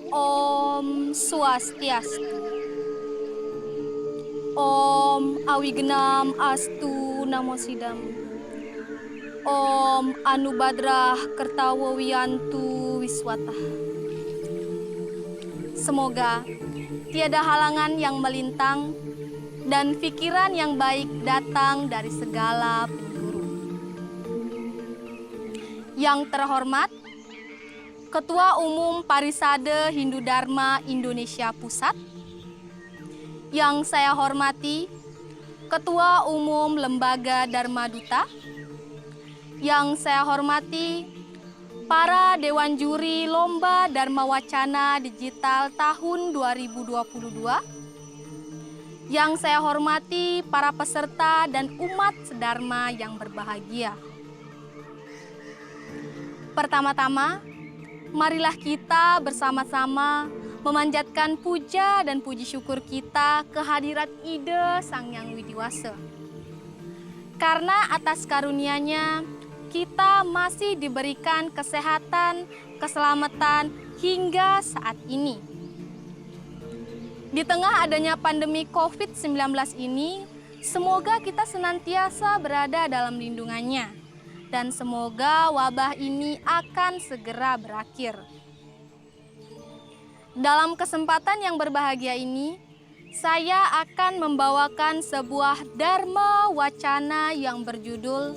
Om Swastiastu. Om Awigenam Astu Namo Sidam. Om Anubadrah Kertawo Wiyantu Wiswata. Semoga tiada halangan yang melintang dan pikiran yang baik datang dari segala penjuru. Yang terhormat Ketua Umum Parisade Hindu Dharma Indonesia Pusat, yang saya hormati Ketua Umum Lembaga Dharma Duta, yang saya hormati para Dewan Juri Lomba Dharma Wacana Digital tahun 2022, yang saya hormati para peserta dan umat sedharma yang berbahagia. Pertama-tama, marilah kita bersama-sama memanjatkan puja dan puji syukur kita kehadirat Ide Sang Hyang Widiwasa. Karena atas karunia-Nya, kita masih diberikan kesehatan, keselamatan hingga saat ini. Di tengah adanya pandemi COVID-19 ini, semoga kita senantiasa berada dalam lindungannya. Dan semoga wabah ini akan segera berakhir. Dalam kesempatan yang berbahagia ini, saya akan membawakan sebuah Dharma Wacana yang berjudul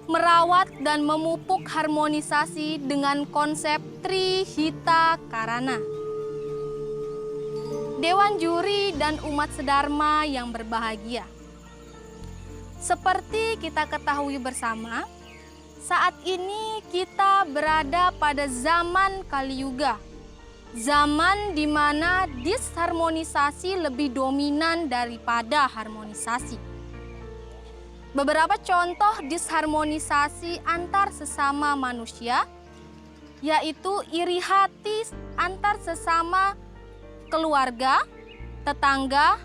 Merawat dan Memupuk Harmonisasi dengan Konsep Trihita Karana. Dewan Juri dan umat sedharma yang berbahagia. Seperti kita ketahui bersama, saat ini kita berada pada zaman Kali Yuga. Zaman di mana disharmonisasi lebih dominan daripada harmonisasi. Beberapa contoh disharmonisasi antar sesama manusia, yaitu iri hati antar sesama keluarga, tetangga,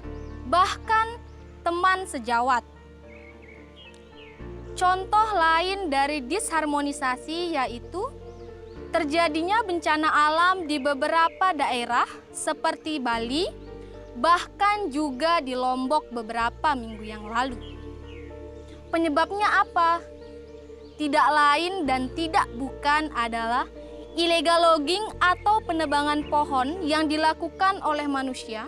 bahkan teman sejawat. Contoh lain dari disharmonisasi yaitu terjadinya bencana alam di beberapa daerah seperti Bali, bahkan juga di Lombok beberapa minggu yang lalu. Penyebabnya apa? Tidak lain dan tidak bukan adalah illegal logging atau penebangan pohon yang dilakukan oleh manusia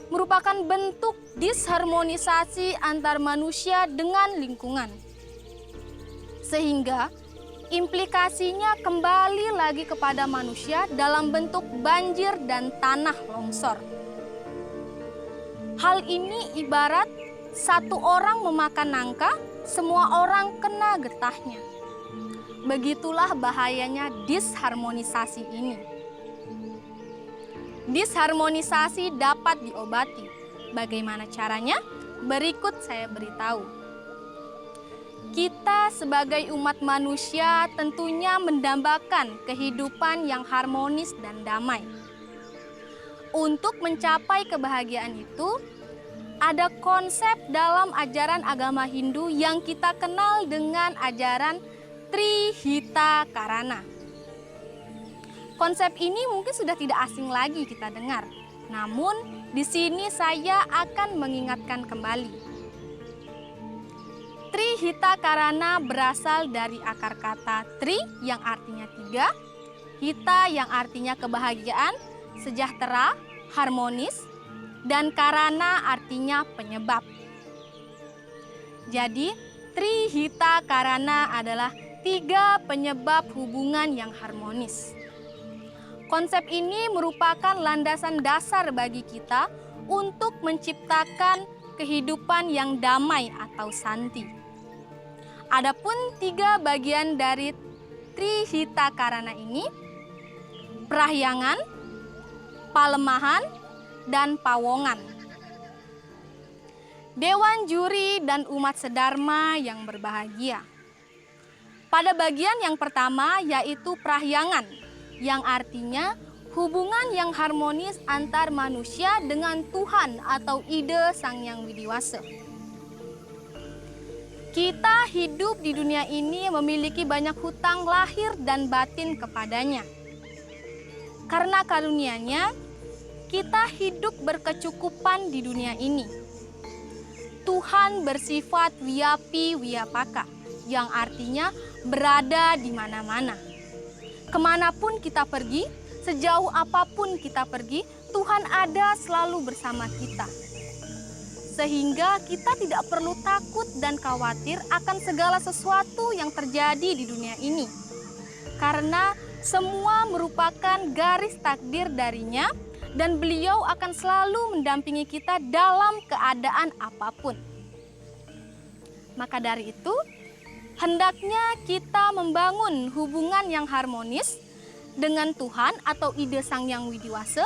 merupakan bentuk disharmonisasi antar manusia dengan lingkungan. Sehingga implikasinya kembali lagi kepada manusia dalam bentuk banjir dan tanah longsor. Hal ini ibarat satu orang memakan nangka, semua orang kena getahnya. Begitulah bahayanya disharmonisasi ini. Disharmonisasi dapat diobati. Bagaimana caranya? Berikut saya beritahu. Kita sebagai umat manusia tentunya mendambakan kehidupan yang harmonis dan damai. Untuk mencapai kebahagiaan itu, ada konsep dalam ajaran agama Hindu yang kita kenal dengan ajaran Trihita Karana. Konsep ini mungkin sudah tidak asing lagi kita dengar. Namun, di sini saya akan mengingatkan kembali. Trihita Karana berasal dari akar kata tri yang artinya tiga, hita yang artinya kebahagiaan, sejahtera, harmonis, dan karana artinya penyebab. Jadi, Trihita Karana adalah tiga penyebab hubungan yang harmonis. Konsep ini merupakan landasan dasar bagi kita untuk menciptakan kehidupan yang damai atau santi. Adapun tiga bagian dari Trihitakarana ini Prahyangan, Palemahan, dan Pawongan. Dewan juri dan umat sedharma yang berbahagia. Pada bagian yang pertama yaitu Prahyangan, yang artinya hubungan yang harmonis antar manusia dengan Tuhan atau ide Sang Hyang Widiwasa. Kita hidup di dunia ini memiliki banyak hutang lahir dan batin kepadanya. Karena karunia-Nya, kita hidup berkecukupan di dunia ini. Tuhan bersifat wiyapi wiyapaka, yang artinya berada di mana-mana. Kemanapun kita pergi, sejauh apapun kita pergi, Tuhan ada selalu bersama kita. Sehingga kita tidak perlu takut dan khawatir akan segala sesuatu yang terjadi di dunia ini. Karena semua merupakan garis takdir darinya dan Beliau akan selalu mendampingi kita dalam keadaan apapun. Maka dari itu, hendaknya kita membangun hubungan yang harmonis dengan Tuhan atau ide Sang Hyang Widiwasa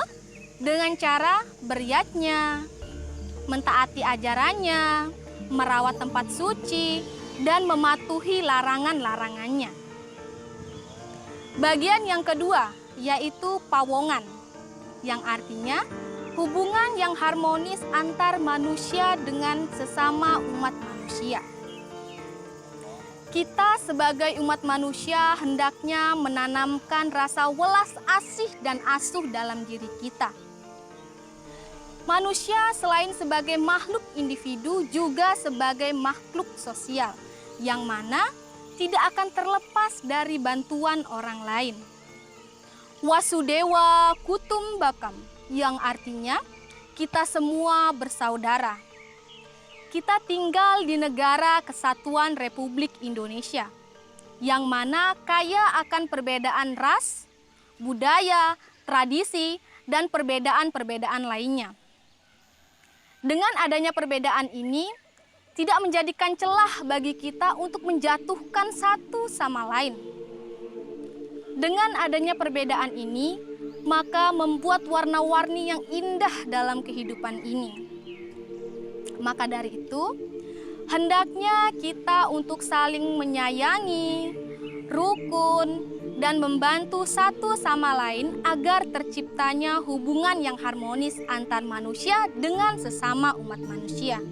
dengan cara beryatnya, mentaati ajarannya, merawat tempat suci, dan mematuhi larangan-larangannya. Bagian yang kedua yaitu Pawongan, yang artinya hubungan yang harmonis antar manusia dengan sesama umat manusia. Kita sebagai umat manusia hendaknya menanamkan rasa welas asih dan asuh dalam diri kita. Manusia selain sebagai makhluk individu juga sebagai makhluk sosial, yang mana tidak akan terlepas dari bantuan orang lain. Wasudewa Kutumbakam, yang artinya kita semua bersaudara. Kita tinggal di negara Kesatuan Republik Indonesia, yang mana kaya akan perbedaan ras, budaya, tradisi, dan perbedaan-perbedaan lainnya. Dengan adanya perbedaan ini, tidak menjadikan celah bagi kita untuk menjatuhkan satu sama lain. Dengan adanya perbedaan ini, maka membuat warna-warni yang indah dalam kehidupan ini. Maka dari itu, hendaknya kita untuk saling menyayangi, rukun, dan membantu satu sama lain agar terciptanya hubungan yang harmonis antar manusia dengan sesama umat manusia.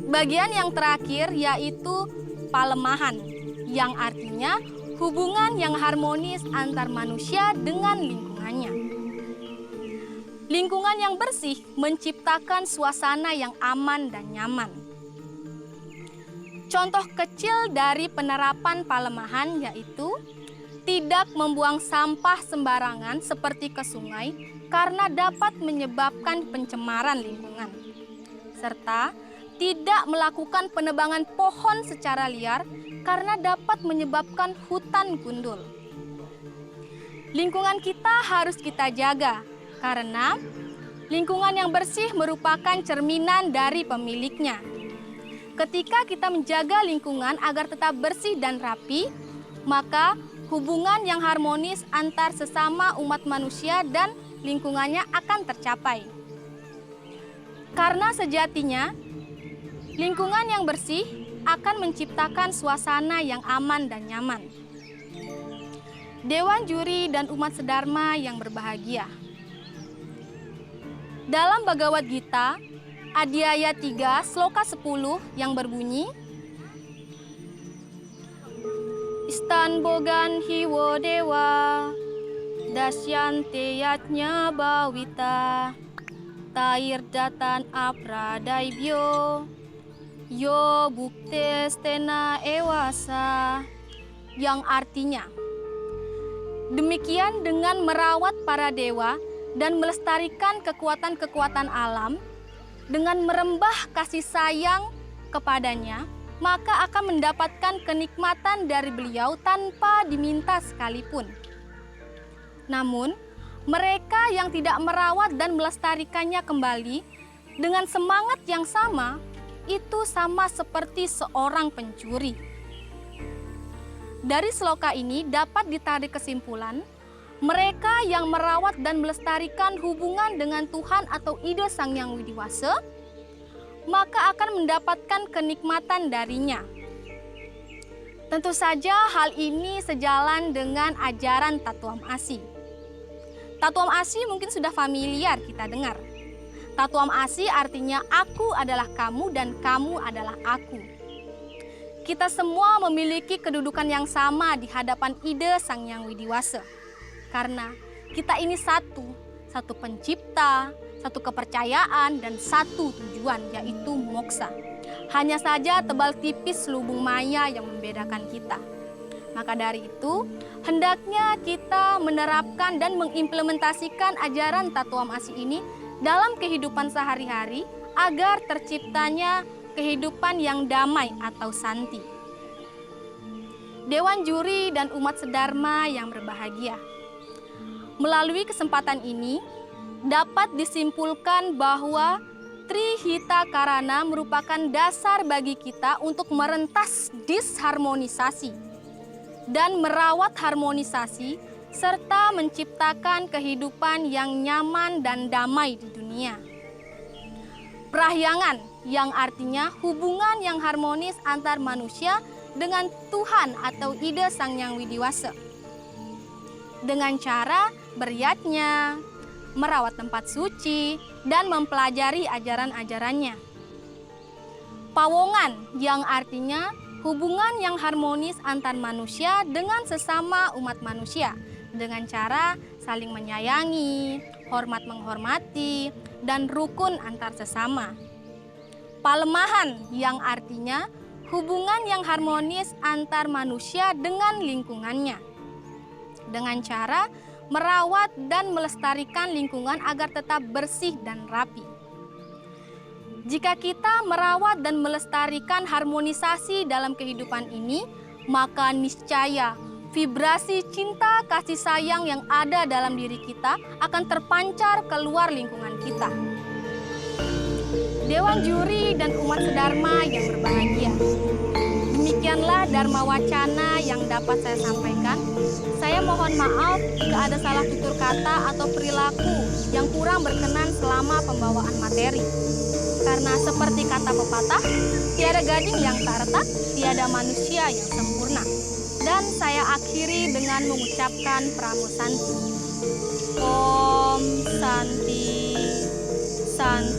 Bagian yang terakhir yaitu Palemahan, yang artinya hubungan yang harmonis antar manusia dengan lingkungannya. Lingkungan yang bersih menciptakan suasana yang aman dan nyaman. Contoh kecil dari penerapan Palemahan yaitu tidak membuang sampah sembarangan seperti ke sungai karena dapat menyebabkan pencemaran lingkungan. Serta tidak melakukan penebangan pohon secara liar karena dapat menyebabkan hutan gundul. Lingkungan kita harus kita jaga karena lingkungan yang bersih merupakan cerminan dari pemiliknya. Ketika kita menjaga lingkungan agar tetap bersih dan rapi, maka hubungan yang harmonis antar sesama umat manusia dan lingkungannya akan tercapai. Karena sejatinya, lingkungan yang bersih akan menciptakan suasana yang aman dan nyaman. Dewan juri dan umat sedharma yang berbahagia. Dalam Bhagavad Gita, Adhyaya 3, Sloka 10 yang berbunyi, Istan bogan hiwo dewa, dasyante yatnya bawita, tair datan apradaibyo, yo buktes tena ewasa, yang artinya, demikian dengan merawat para dewa dan melestarikan kekuatan-kekuatan alam, dengan merembah kasih sayang kepadanya, maka akan mendapatkan kenikmatan dari beliau tanpa diminta sekalipun. Namun, mereka yang tidak merawat dan melestarikannya kembali dengan semangat yang sama, itu sama seperti seorang pencuri. Dari sloka ini dapat ditarik kesimpulan, mereka yang merawat dan melestarikan hubungan dengan Tuhan atau ide Sang Yang Widi Wasa, maka akan mendapatkan kenikmatan darinya. Tentu saja hal ini sejalan dengan ajaran Tatuam Asi. Tatuam Asi mungkin sudah familiar kita dengar. Tatuam Asi artinya aku adalah kamu dan kamu adalah aku. Kita semua memiliki kedudukan yang sama di hadapan ide Sang Yang Widi Wasa. Karena kita ini satu pencipta, satu kepercayaan, dan satu tujuan, yaitu moksa. Hanya saja tebal tipis lubung maya yang membedakan kita. Maka dari itu, hendaknya kita menerapkan dan mengimplementasikan ajaran Tatuam Asi ini dalam kehidupan sehari-hari agar terciptanya kehidupan yang damai atau santi. Dewan juri dan umat sedharma yang berbahagia. Melalui kesempatan ini, dapat disimpulkan bahwa Trihita Karana merupakan dasar bagi kita untuk merentas disharmonisasi dan merawat harmonisasi serta menciptakan kehidupan yang nyaman dan damai di dunia. Prahyangan yang artinya hubungan yang harmonis antar manusia dengan Tuhan atau ide Sang Yang Widi Wasa. Dengan cara beryatnya, merawat tempat suci, dan mempelajari ajaran-ajarannya. Pawongan yang artinya hubungan yang harmonis antar manusia dengan sesama umat manusia dengan cara saling menyayangi, hormat menghormati, dan rukun antar sesama. Palemahan yang artinya hubungan yang harmonis antar manusia dengan lingkungannya dengan cara merawat dan melestarikan lingkungan agar tetap bersih dan rapi. Jika kita merawat dan melestarikan harmonisasi dalam kehidupan ini, maka niscaya vibrasi cinta kasih sayang yang ada dalam diri kita akan terpancar keluar lingkungan kita. Dewan juri dan umat sedharma yang berbahagia. Demikianlah Dharma Wacana yang dapat saya sampaikan. Saya mohon maaf jika ada salah tutur kata atau perilaku yang kurang berkenan selama pembawaan materi. Karena seperti kata pepatah, tiada gading yang tak retak, tiada manusia yang sempurna. Dan saya akhiri dengan mengucapkan Pramu Santi. Om Santi Santi.